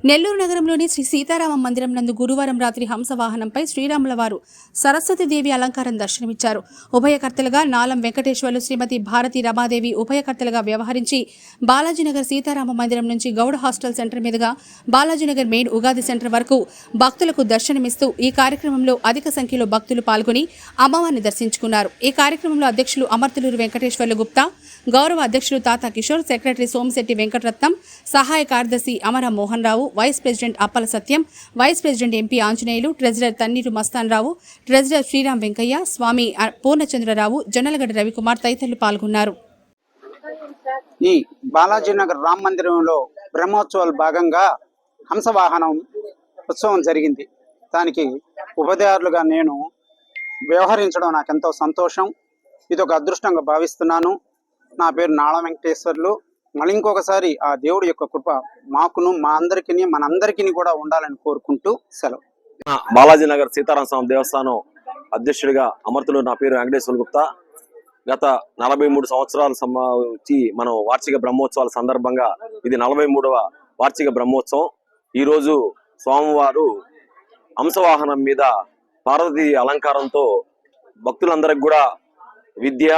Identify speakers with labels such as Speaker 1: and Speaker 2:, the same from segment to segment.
Speaker 1: నెల్లూరు నగరంలోని శ్రీ సీతారామ మందిరం నందు గురువారం రాత్రి హంసవాహనంపై శ్రీరాముల వారు సరస్వతీదేవి అలంకారం దర్శనమిచ్చారు. ఉభయకర్తలుగా నాలం వెంకటేశ్వర్లు, శ్రీమతి భారతి రమాదేవి ఉభయకర్తలుగా వ్యవహరించి బాలాజీనగర్ సీతారామ మందిరం నుంచి గౌడ హాస్టల్ సెంటర్ మీదుగా బాలాజీనగర్ మెయిన్ ఉగాది సెంటర్ వరకు భక్తులకు దర్శనమిస్తూ ఈ కార్యక్రమంలో అధిక సంఖ్యలో భక్తులు పాల్గొని అమ్మవారిని దర్శించుకున్నారు. ఈ కార్యక్రమంలో అధ్యక్షులు అమర్తులూరు వెంకటేశ్వర్లు గుప్తా, గౌరవ అధ్యక్షులు తాత కిషోర్, సెక్రటరీ సోమశెట్టి వెంకటరత్నం, సహాయ కార్యదర్శి Amara Mohan Rao, vice president Appala Satyam, vice president MP Anjaneyulu, treasurer Tanneeru Mastan Rao, treasurer Sriram Venkaiah, Swamy Purnachandrarao, Jonnalagadda Ravikumar తదితరులు పాల్గొన్నారు.
Speaker 2: ఈ బాలాజీనగర్ రామ మందిరంలో బ్రహ్మోత్సవాల భాగంగా హంసవాహనం ఉత్సవం జరిగింది. దానికి ఉపాధ్యాయులుగా నేను వ్యవహరించడం నాకెంతో సంతోషం. ఇది ఒక అదృష్టంగా భావిస్తున్నాను. నా పేరు నాళ వెంకటేశ్వర్లు. మళ్ళీ ఇంకొకసారి ఆ దేవుడి యొక్క కృప మాకును, మా అందరికీ, మనందరికీ కూడా ఉండాలని కోరుకుంటూ సెలవు.
Speaker 3: బాలాజీనగర్ సీతారామ దేవస్థానం అధ్యక్షుడిగా అమర్తులు. నా పేరు వెంకటేశ్వర గుప్తా. గత 43 సంవత్సరాలు వచ్చి మనం వార్షిక బ్రహ్మోత్సవాల సందర్భంగా ఇది 43వ వార్షిక బ్రహ్మోత్సవం. ఈరోజు స్వామివారు హంసవాహనం మీద పార్వతీ అలంకారంతో భక్తులందరికి కూడా విద్య,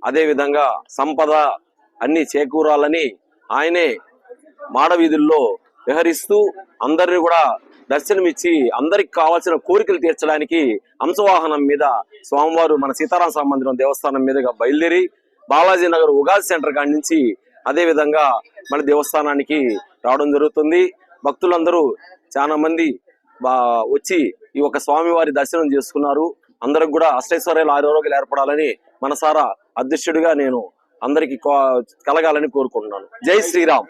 Speaker 3: అదేవిధంగా సంపద అన్ని చేకూరాలని ఆయనే మాడవీధుల్లో విహరిస్తూ అందరినీ కూడా దర్శనమిచ్చి అందరికి కావాల్సిన కోరికలు తీర్చడానికి హంసవాహనం మీద స్వామివారు మన సీతారామ మందిరం దేవస్థానం మీదుగా బయలుదేరి బాలాజీనగర్ ఉగాది సెంటర్ కాడి నుంచి అదేవిధంగా మన దేవస్థానానికి రావడం జరుగుతుంది. భక్తులందరూ చాలా మంది వచ్చి ఈ ఒక స్వామివారి దర్శనం చేసుకున్నారు. అందరికి కూడా అష్టైశ్వర్యాలు, ఆరోగ్యాలు ఏర్పడాలని మనసారా అధ్యక్షుడిగా నేను అందరికి కలగాలని కోరుకుంటున్నాను. జై శ్రీరామ్.